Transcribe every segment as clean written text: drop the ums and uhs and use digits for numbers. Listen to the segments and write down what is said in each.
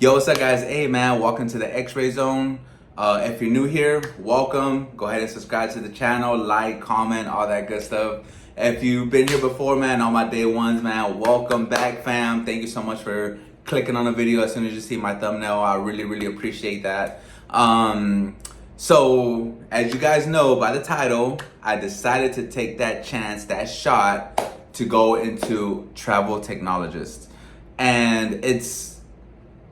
Yo, what's up, guys? Hey, man, welcome to the X-Ray Zone. If you're new here, welcome. Go ahead and subscribe to the channel, like, comment, all that good stuff. If you've been here before, man, on my day ones, man, welcome back, fam. Thank you so much for clicking on the video as soon as you see my thumbnail. I really appreciate that. So, as you guys know by the title, I decided to take that chance, that shot, to go into travel technologist. And it's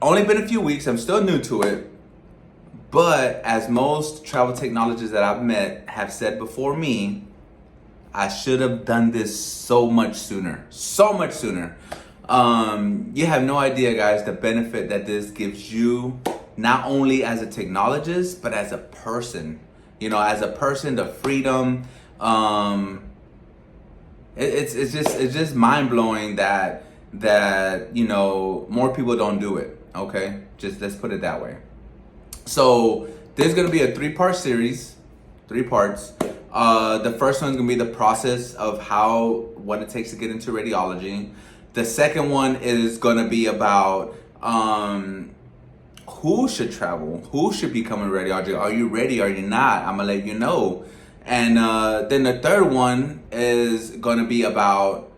only been a few weeks. I'm still new to it. But as most travel technologists that I've met have said before me, I should have done this so much sooner. So much sooner. You have no idea, guys, the benefit that this gives you, not only as a technologist, but as a person. You know, as a person, the freedom. It's just mind blowing that you know, more people don't do it. Okay, just let's put it that way. So there's gonna be a 3-part series, 3 parts. The first one's gonna be the process of what it takes to get into radiology. The second one is gonna be about who should travel, who should become a radiologist. Are you ready? Are you not? I'm gonna let you know. And then the third one is gonna be about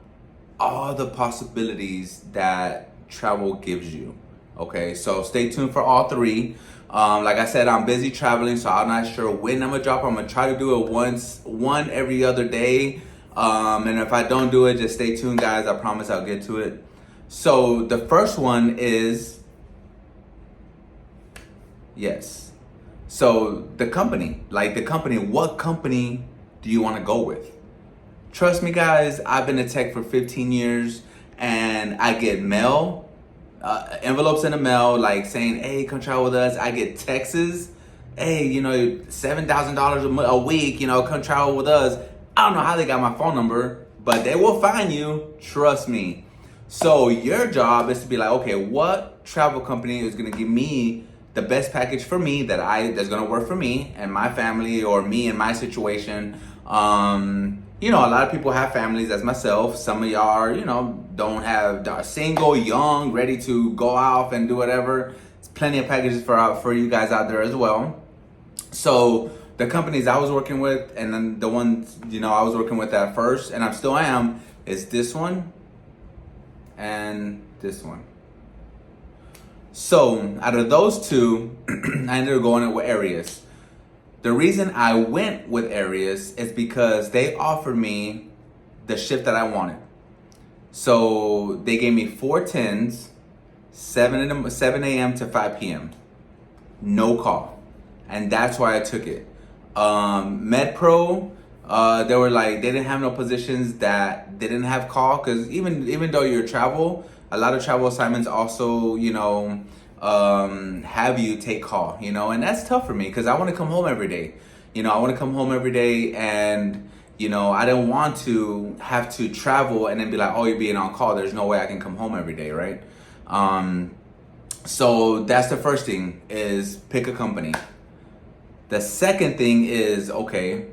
all the possibilities that travel gives you. Okay, so stay tuned for all 3. Like I said, I'm busy traveling, so I'm not sure when I'm gonna drop. I'm gonna try to do it one every other day. And if I don't do it, just stay tuned, guys. I promise I'll get to it. So the first one is, yes. So the company, what company do you want to go with? Trust me, guys, I've been in tech for 15 years and I get mail, envelopes in the mail, like saying, hey, come travel with us. I get texts, hey, you know, $7,000 a week, you know, come travel with us. I don't know how they got my phone number, but they will find you, trust me. So your job is to be like, okay, what travel company is gonna give me the best package for me that's gonna work for me and my family, or me and my situation. You know, a lot of people have families, as myself. Some of y'all are, you know, are single, young, ready to go out and do whatever. There's plenty of packages for you guys out there as well. So the companies I was working with, and then the ones, you know, I was working with at first, and I still am, is this one and this one. So out of those 2, I ended up going with Arias. The reason I went with Arias is because they offered me the shift that I wanted. So they gave me 4 10s, 7 a.m. to 5 p.m. No call. And that's why I took it. MedPro, they didn't have no positions that didn't have call, because even though you're travel, a lot of travel assignments also, you know, have you take call, you know, and that's tough for me because I want to come home every day. You know, I want to come home every day, and, you know, I don't want to have to travel and then be like, oh, you're being on call. There's no way I can come home every day, right? So that's the first thing, is pick a company. The second thing is, okay,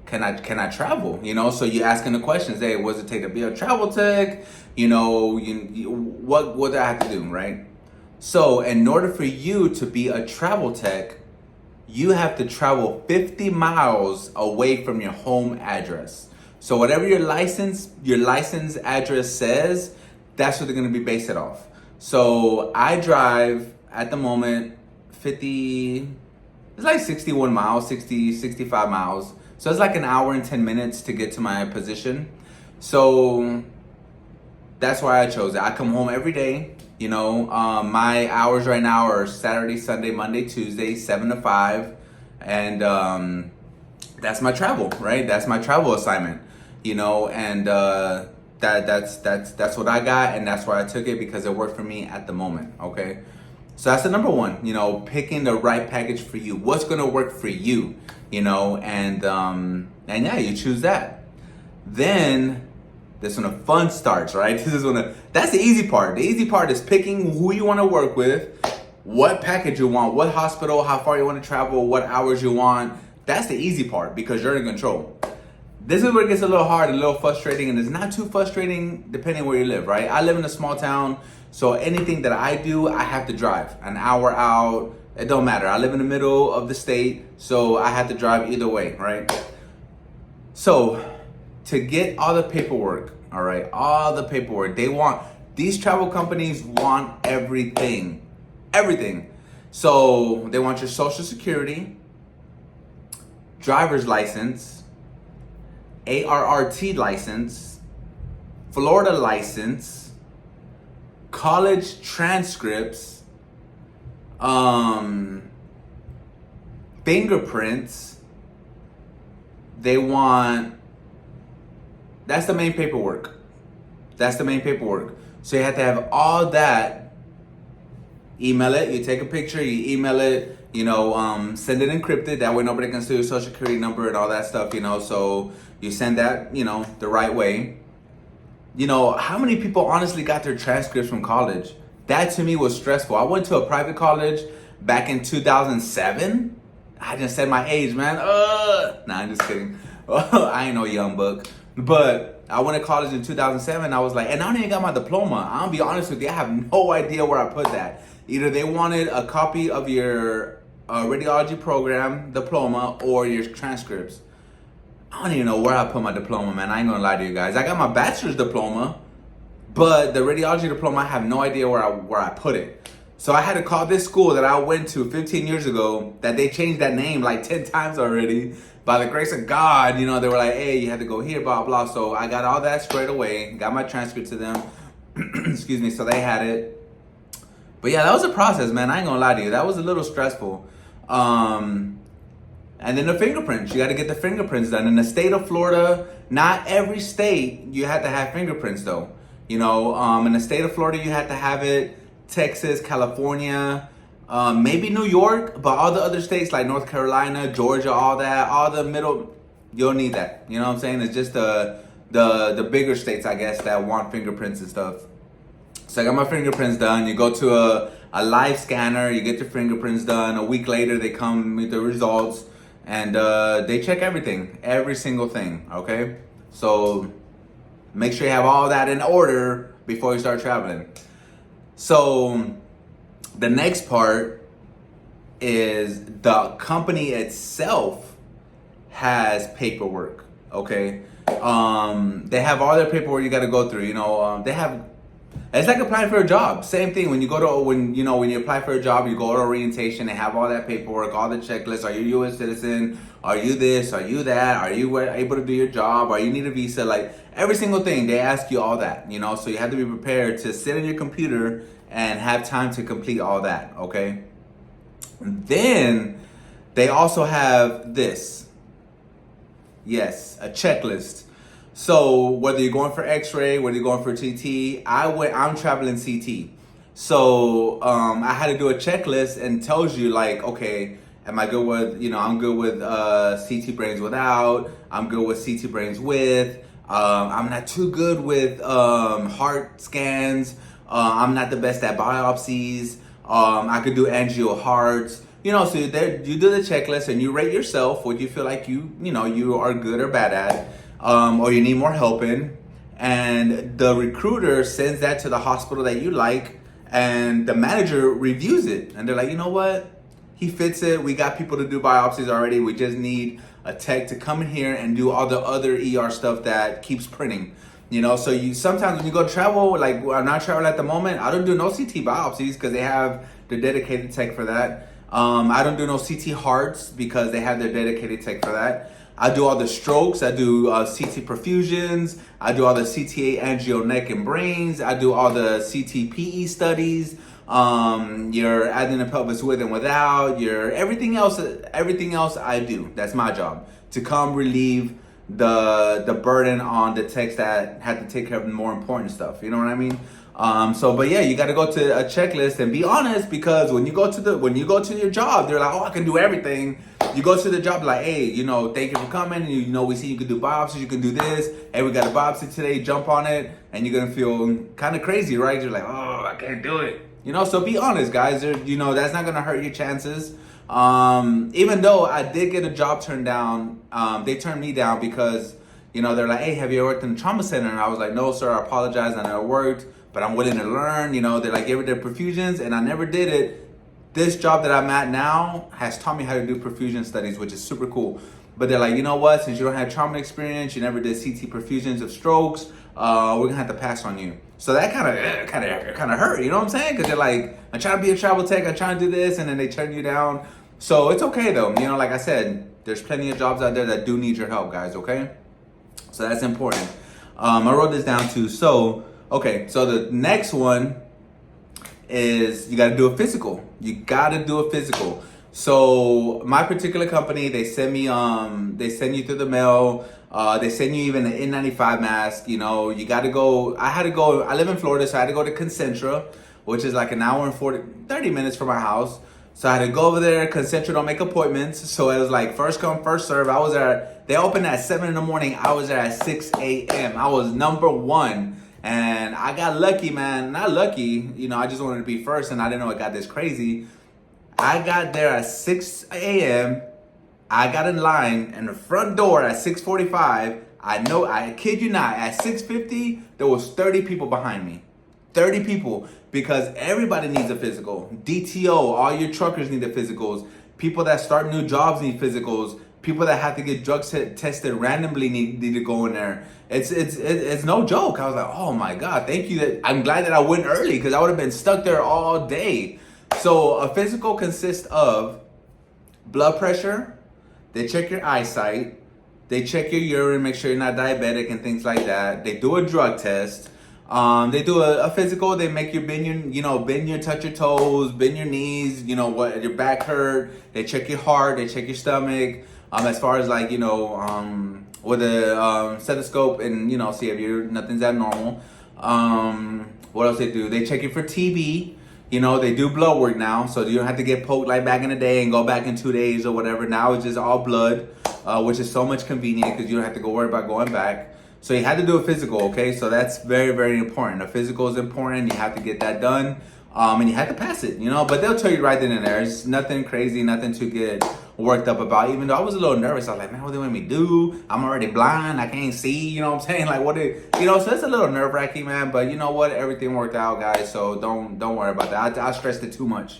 can I travel? You know, so you're asking the questions. Hey, what does it take to be a travel tech? You know, what do I have to do, right? So in order for you to be a travel tech, you have to travel 50 miles away from your home address. So whatever your license address says, that's what they're gonna be based it off. So I drive at the moment 50, it's like 61 miles, 65 miles. So it's like an hour and 10 minutes to get to my position. So that's why I chose it. I come home every day. You know, my hours right now are Saturday, Sunday, Monday, Tuesday, 7 to 5. And that's my travel, right? That's my travel assignment, you know, and that's what I got, and that's why I took it, because it worked for me at the moment, okay? So that's the number one, you know, picking the right package for you. What's gonna work for you, you know, and yeah, you choose that. Then this when the fun starts, right? That's the easy part. The easy part is picking who you want to work with, what package you want, what hospital, how far you want to travel, what hours you want. That's the easy part, because you're in control. This is where it gets a little hard, a little frustrating, and it's not too frustrating depending where you live, right? I live in a small town, So anything that I do, I have to drive an hour out. It don't matter. I live in the middle of the state, so I have to drive either way, right? So to get all the paperwork, all right, all the paperwork, these travel companies want everything. So they want your social security, driver's license, ARRT license, Florida license, college transcripts, fingerprints. That's the main paperwork. So you have to have all that. Email it. You take a picture. You email it. Send it encrypted. That way nobody can steal your social security number and all that stuff. So you send that. The right way. How many people honestly got their transcripts from college? That to me was stressful. I went to a private college back in 2007. I just said my age, man. Nah, I'm just kidding. I ain't no young buck. But I went to college in 2007. I was like, and I don't even got my diploma. I'm gonna be honest with you. I have no idea where I put that. Either they wanted a copy of your radiology program diploma or your transcripts. I don't even know where I put my diploma, man. I ain't gonna lie to you guys. I got my bachelor's diploma, but the radiology diploma, I have no idea where I put it. So I had to call this school that I went to 15 years ago, that they changed that name like 10 times already. By the grace of God, they were like, hey, you had to go here, blah, blah. So I got all that straight away, got my transcript to them. Excuse me, so they had it. But yeah, that was a process, man. I ain't gonna lie to you. That was a little stressful. And then the fingerprints. You got to get the fingerprints done. In the state of Florida, not every state you have to have fingerprints though. In the state of Florida, you have to have it. Texas, California, maybe New York, but all the other states like North Carolina, Georgia, all the middle, you'll need that. You know what I'm saying? It's just the bigger states, I guess, that want fingerprints and stuff. So I got my fingerprints done. You go to a live scanner, you get your fingerprints done. A week later, they come with the results, and they check everything, every single thing, okay? So make sure you have all that in order before you start traveling. So the next part is the company itself has paperwork, okay? They have all their paperwork you got to go through. It's like applying for a job. Same thing. When you apply for a job, you go to orientation. They have all that paperwork, all the checklists. Are you a U.S. citizen? Are you this? Are you that? Are you able to do your job? Are you need a visa? Like every single thing, they ask you all that. So you have to be prepared to sit on your computer and have time to complete all that. Okay. And then they also have this. Yes, a checklist. So whether you're going for X-ray, whether you're going for CT, I'm traveling CT. So I had to do a checklist and tells you like, okay, am I good with, I'm good with CT brains without, I'm good with CT brains with, I'm not too good with heart scans, I'm not the best at biopsies, I could do angio hearts. So you do the checklist and you rate yourself what you feel like you are good or bad at. Or you need more help in, and the recruiter sends that to the hospital that you like, and the manager reviews it, and they're like, you know what, he fits it. We got people to do biopsies already. We just need a tech to come in here and do all the other ER stuff that keeps printing. So you sometimes when you go travel, like I'm not traveling at the moment, I don't do no CT biopsies because they have the dedicated tech for that. I don't do no CT hearts because they have their dedicated tech for that. I do all the strokes. I do CT perfusions. I do all the CTA angio neck and brains. I do all the CTPE studies. Your adenine pelvis with and without. Your everything else I do. That's my job, to come relieve the burden on the techs that had to take care of the more important stuff. You know what I mean? But yeah, you got to go to a checklist and be honest, because when you go to your job, they're like, oh, I can do everything. You go to the job like, hey, thank you for coming. We see you can do biopsies, you can do this. Hey, we got a biopsy today, jump on it. And you're going to feel kind of crazy, right? You're like, oh, I can't do it. So be honest, guys. That's not going to hurt your chances. Even though I did get a job turned down, they turned me down because, they're like, hey, have you ever worked in a trauma center? And I was like, no, sir, I apologize. I never worked. but I'm willing to learn. You know, they're like, you ever did perfusions? And I never did it. This job that I'm at now has taught me how to do perfusion studies, which is super cool. But they're like, you know what? Since you don't have trauma experience, you never did CT perfusions of strokes, we're gonna have to pass on you. So that kind of hurt. You know what I'm saying? Because they're like, I'm trying to be a travel tech, I'm trying to do this, and then they turn you down. So it's okay though. You know, like I said, there's plenty of jobs out there that do need your help, guys. Okay, so that's important. I wrote this down too. So okay, so the next one is you got to do a physical. You got to do a physical. So my particular company, they send you through the mail. They send you even an N95 mask. You know, you got to go. I live in Florida, so I had to go to Concentra, which is like an hour and 30 minutes from my house. So I had to go over there. Concentra don't make appointments. So it was like first come, first serve. I was there. They opened at 7 in the morning. I was there at 6 a.m. I was number one. And I got lucky, man. Not lucky, you know, I just wanted to be first and I didn't know it got this crazy. I got there at 6 a.m. I got in line in the front door at 6:45. I kid you not, at 6:50, there was 30 people behind me. 30 people, because everybody needs a physical. DTO, all your truckers need the physicals. People that start new jobs need physicals. People that have to get drugs tested randomly need to go in there. It's no joke. I was like, oh my God, thank you. I'm glad that I went early because I would have been stuck there all day. So a physical consists of blood pressure. They check your eyesight. They check your urine, make sure you're not diabetic and things like that. They do a drug test. They do a physical. They make you bend your, touch your toes, bend your knees. You know what, your back hurt. They check your heart. They check your stomach. As far as like, with a stethoscope and, see if nothing's abnormal. What else they do? They check you for TB. They do blood work now, so you don't have to get poked like back in the day and go back in 2 days or whatever. Now it's just all blood, which is so much convenient because you don't have to go worry about going back. So you had to do a physical, okay? So that's very, very important. A physical is important. You have to get that done, and you have to pass it, But they'll tell you right then and there. It's nothing crazy, nothing to get worked up about. Even though I was a little nervous, I was like, man, what do they want me to do? I'm already blind. I can't see. You know what I'm saying? Like, so it's a little nerve wracking, man. But you know what? Everything worked out, guys. So don't worry about that. I stressed it too much.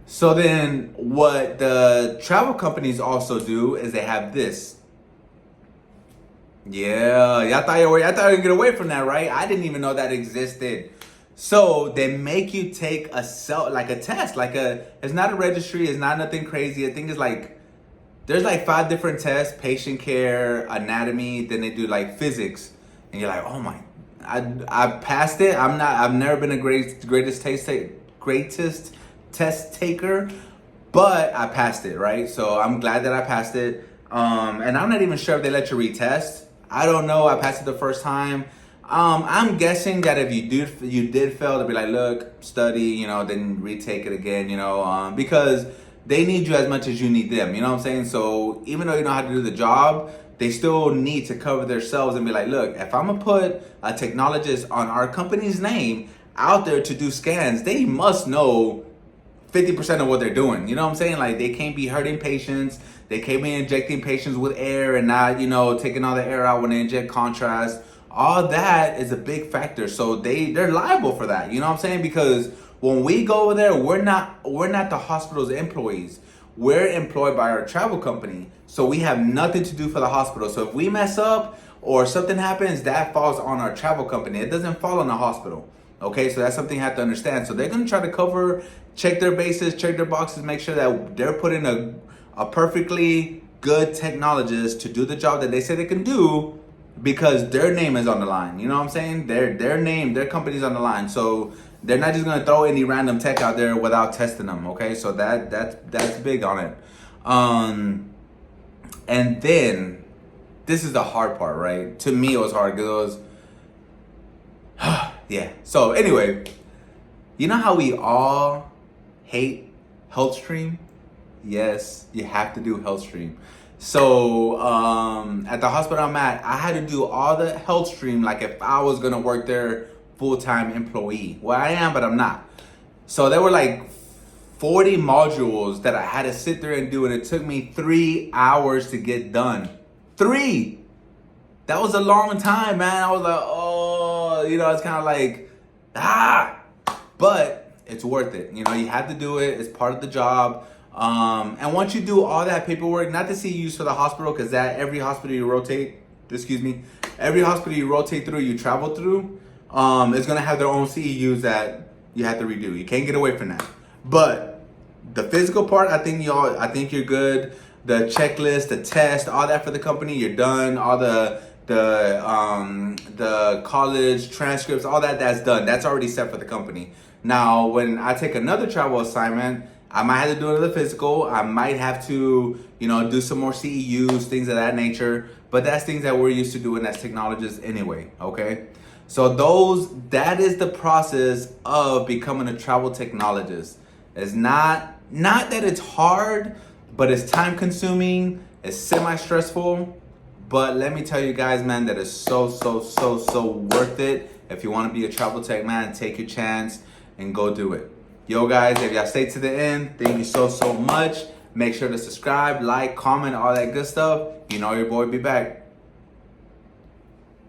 So then what the travel companies also do is they have this. Yeah, y'all thought you were gonna get away from that, right? I didn't even know that existed. So they make you take a test, it's not a registry, it's not nothing crazy. I think it's there's 5 different tests: patient care, anatomy, then they do physics, and you're like, oh my, I passed it. I've never been a greatest test taker, but I passed it, right? So I'm glad that I passed it. And I'm not even sure if they let you retest. I don't know. I passed it the first time. I'm guessing that if you did fail, they'll be like, look, study, then retake it again, because they need you as much as you need them. You know what I'm saying? So even though you know how to do the job, they still need to cover themselves and be like, look, if I'm gonna put a technologist on our company's name out there to do scans, they must know 50% of what they're doing. You know what I'm saying? They can't be hurting patients. They can't be injecting patients with air and not, taking all the air out when they inject contrast. All that is a big factor. So they're liable for that. You know what I'm saying? Because when we go over there, we're not the hospital's employees. We're employed by our travel company. So we have nothing to do for the hospital. So if we mess up or something happens, that falls on our travel company. It doesn't fall on the hospital. Okay, so that's something you have to understand. So they're going to try to check their bases, check their boxes, make sure that they're putting a perfectly good technologist to do the job that they say they can do, because their name is on the line. You know what I'm saying? Their name, their company's on the line. So they're not just going to throw any random tech out there without testing them. Okay, so that's big on it. And then this is the hard part, right? To me, it was hard because it was yeah. So anyway, you know how we all hate HealthStream? Yes, you have to do HealthStream. So at the hospital I'm at, I had to do all the HealthStream like if I was gonna work there full-time employee. Well, I am, but I'm not. So there were 40 modules that I had to sit there and do, and it took me 3 hours to get done. 3! That was a long time, man. I was like, oh, it's kind of like, but it's worth it. You have to do it. It's part of the job. And once you do all that paperwork, not the CEUs for the hospital, because every hospital you rotate through, you travel through, is going to have their own CEUs that you have to redo. You can't get away from that. But the physical part, I think you're good. The checklist, the test, all that for the company, you're done. All the college transcripts, all that's done. That's already set for the company. Now, when I take another travel assignment, I might have to do another physical. I might have to, do some more CEUs, things of that nature. But that's things that we're used to doing as technologists anyway, okay? So that is the process of becoming a travel technologist. It's not that it's hard, but it's time consuming, it's semi-stressful. But let me tell you guys, man, that is so worth it. If you want to be a travel tech, man, take your chance and go do it. Yo, guys, if y'all stay to the end, thank you so much. Make sure to subscribe, like, comment, all that good stuff. Your boy be back.